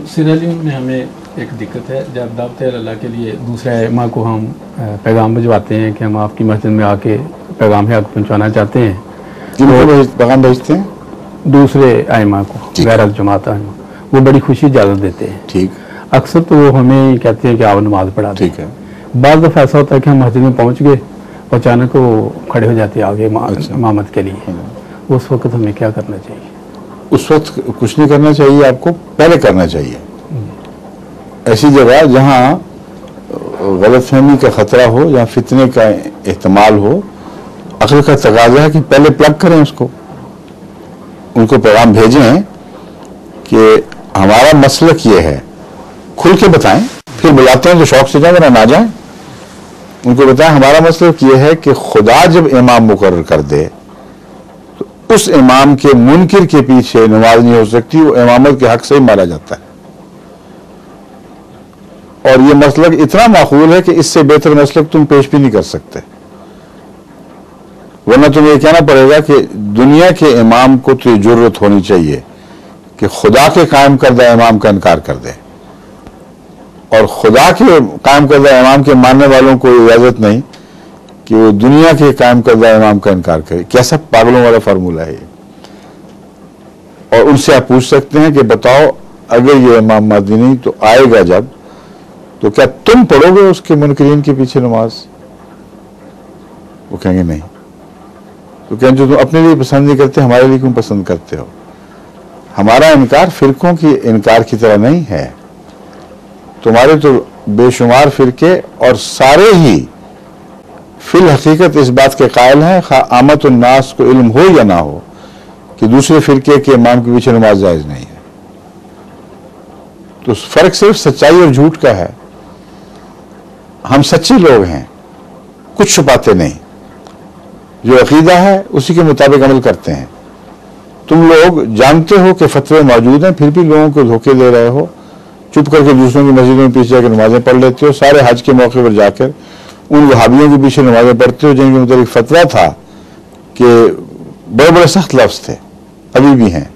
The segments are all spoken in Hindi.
सीरियली में हमें एक दिक्कत है, जब दावत अल्लाह के लिए दूसरे माँ को हम पैगाम भिजवाते हैं कि हम आपकी मस्जिद में आके पैगाम हक पहुँचाना चाहते हैं, किनको पैगाम भेजते हैं? दूसरे आइमा को, गैर जमात आइमा, वो बड़ी खुशी इजाज़त देते हैं। ठीक। अक्सर तो वो हमें कहते हैं कि आप नमाज पढ़ा दें। ठीक है। बाद दफ़ा ऐसा होता है कि हम मस्जिद में पहुँच गए, अचानक वो खड़े हो जाते हैं आगे इमामत के लिए। उस वक्त हमें क्या करना चाहिए? उस वक्त कुछ नहीं करना चाहिए, आपको पहले करना चाहिए। ऐसी जगह जहाँ गलतफहमी का खतरा हो, जहाँ फितने का एहतमाल हो, अक्ल का तकाजा है कि पहले प्लग करें उसको, उनको पैगाम भेजें कि हमारा मसलक ये है, खुल के बताएं। फिर बुलाते हैं तो शौक से जाए, वरना ना जाए। उनको बताएं हमारा मसलक ये है कि खुदा जब इमाम मुकर्रर कर दे तो उस इमाम के मुनकिर के पीछे नमाज नहीं हो सकती, वो इमामत के हक से ही मारा जाता है। और ये मसलक इतना माकूल है कि इससे बेहतर मसलक तुम पेश भी नहीं कर सकते, वरना तुम्हें ये कहना पड़ेगा कि दुनिया के इमाम को तो ये जरूरत होनी चाहिए कि खुदा के कायम करदा इमाम का इनकार कर दे, और खुदा के कायम करदा इमाम के मानने वालों को इजाजत नहीं कि वो दुनिया के कायम करदा इमाम का इनकार करे। कैसा पागलों वाला फार्मूला है ये। और उनसे आप पूछ सकते हैं कि बताओ, अगर ये इमाम महदी नहीं तो आएगा जब, तो क्या तुम पढ़ोगे उसके मुनकरीन के पीछे नमाज? वो कहेंगे नहीं। तो कहेंगे जो तुम अपने लिए पसंद नहीं करते, हमारे लिए क्यों पसंद करते हो? हमारा इनकार फिरकों की इनकार की तरह नहीं है। तुम्हारे तो बेशुमार फिरके और सारे ही फिल हकीकत इस बात के कायल हैं, खा आमत उन्नास को इल्म हो या ना हो, कि दूसरे फिरके के इमाम के पीछे नमाज जायज नहीं है। तो फर्क सिर्फ सच्चाई और झूठ का है। हम सच्चे लोग हैं, कुछ छुपाते नहीं, जो अकीदा है उसी के मुताबिक अमल करते हैं। तुम लोग जानते हो कि फतवे मौजूद हैं, फिर भी लोगों को धोखे दे रहे हो, चुप करके दूसरों की मस्जिदों में पीछे जाकर नमाजें पढ़ लेते हो। सारे हज के मौके पर जाकर उन वहाबियों के पीछे नमाजें पढ़ते हो जिनके मुताबिक फतवा था कि बड़े बड़े सख्त लफ्ज थे, अभी भी हैं।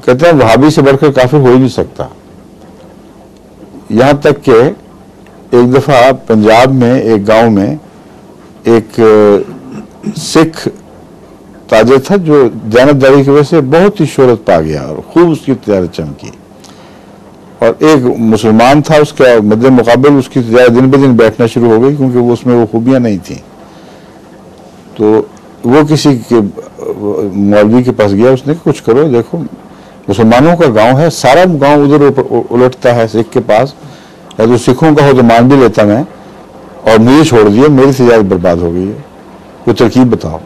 कहते हैं वहाबी से बढ़कर काफिर हो ही नहीं सकता। यहां तक कि एक दफा पंजाब में एक गांव में एक सिख ताजिर था जो दयानतदारी की वजह से बहुत ही शोहरत पा गया और खूब उसकी तिजारत चमकी। और एक मुसलमान था, उसका मद्दे मुकाबल उसकी तिजारत दिन ब दिन बैठना शुरू हो गई, क्योंकि वो उसमें वो खूबियां नहीं थी। तो वो किसी के मौलवी के पास गया, उसने कुछ करो, देखो मुसलमानों का गांव है, सारा गांव उधर उलटता है सिख के पास, या तो सिखों का हो तो मान भी लेता मैं, और मुझे छोड़ दिए, मेरी तिजारत बर्बाद हो गई है, कोई तरकीब बताओ।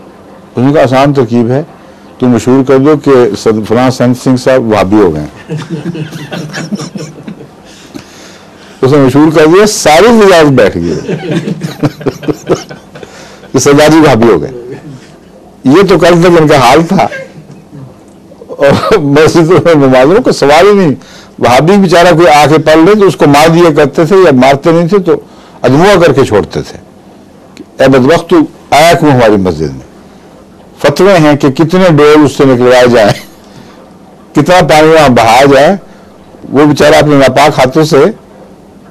उसने कहा आसान तरकीब है, तुम मशहूर कर दो कि फलां संत सिंह साहब वहाबी हो गए। उसने मशहूर कर दिया, सारी तिजारत बैठ गई कि सरदार जी वहाबी हो गए। ये तो कल तक इनका हाल था, और मस्जिद में नमाजों का सवाल ही नहीं। वहाबी बेचारा कोई आके पढ़ ले तो उसको मार दिया करते थे, या मारते नहीं थे तो अदमुआ करके छोड़ते थे। ए बदबख्त तू आया क्यों हमारी मस्जिद में? फतवे हैं कि कितने डोल उससे निकलवाए जाए, कितना पानी वहां बहाया जाए, वो बेचारा अपने नापाक हाथों से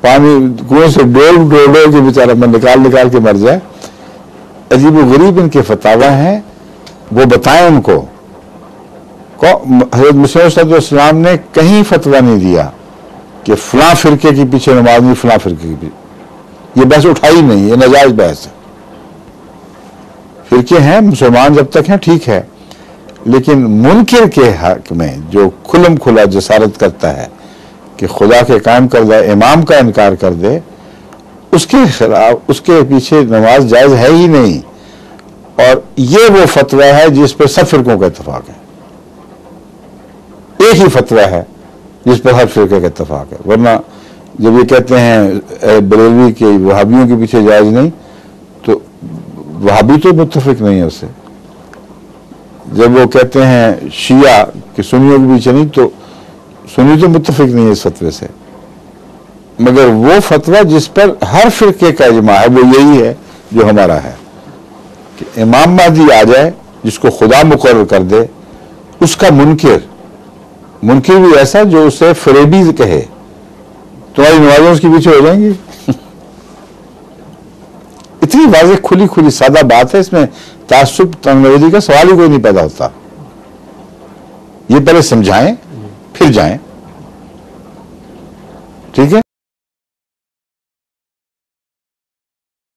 पानी कुएं से डोल के बेचारा में निकाल के मर जाए। अजीब व गरीब इनके फतावा हैं, वो बताएं उनको। हज़रत मुहम्मद सल्लल्लाहु ने कहीं फतवा नहीं दिया कि फलां फिरके के पीछे नमाज नहीं, फलां फिरके के पीछे। ये बहस उठाई नहीं, ये नाजायज बहस है। फिरके हैं, मुसलमान जब तक हैं ठीक है, लेकिन मुनकिर के हक में जो खुलम खुला जसारत करता है कि खुदा के कायम करदा इमाम का इनकार कर दे, उसके खिलाफ, उसके पीछे नमाज जायज है ही नहीं। और ये वो फतवा है जिस पर सब फिरकों का इत्तेफाक है। एक ही फतवा है जिस पर हर फिरके का इत्तेफाक है। वरना जब ये कहते हैं बरेलवी के वहाबियों के पीछे जायज नहीं, तो वहाबी तो मुत्तफिक नहीं है उससे। जब वो कहते हैं शिया कि सुन्नियों के पीछे नहीं, तो सुन्नी तो मुत्तफिक नहीं है इस फतवे से। मगर वो फतवा जिस पर हर फिरके का इजमा है वो यही है जो हमारा है कि इमाम महदी आ जाए, जिसको खुदा मुकर्रर कर दे, उसका मुनकिर मुनकिर भी ऐसा जो उसे फरेबी कहे, तुम्हारी नमाजें उसके पीछे हो जाएंगी। इतनी वाज़ेह खुली खुली सादा बात है, इसमें तासुब तंगनवेदी का सवाल ही कोई नहीं पैदा होता। ये पहले समझाएं फिर जाएं, ठीक है।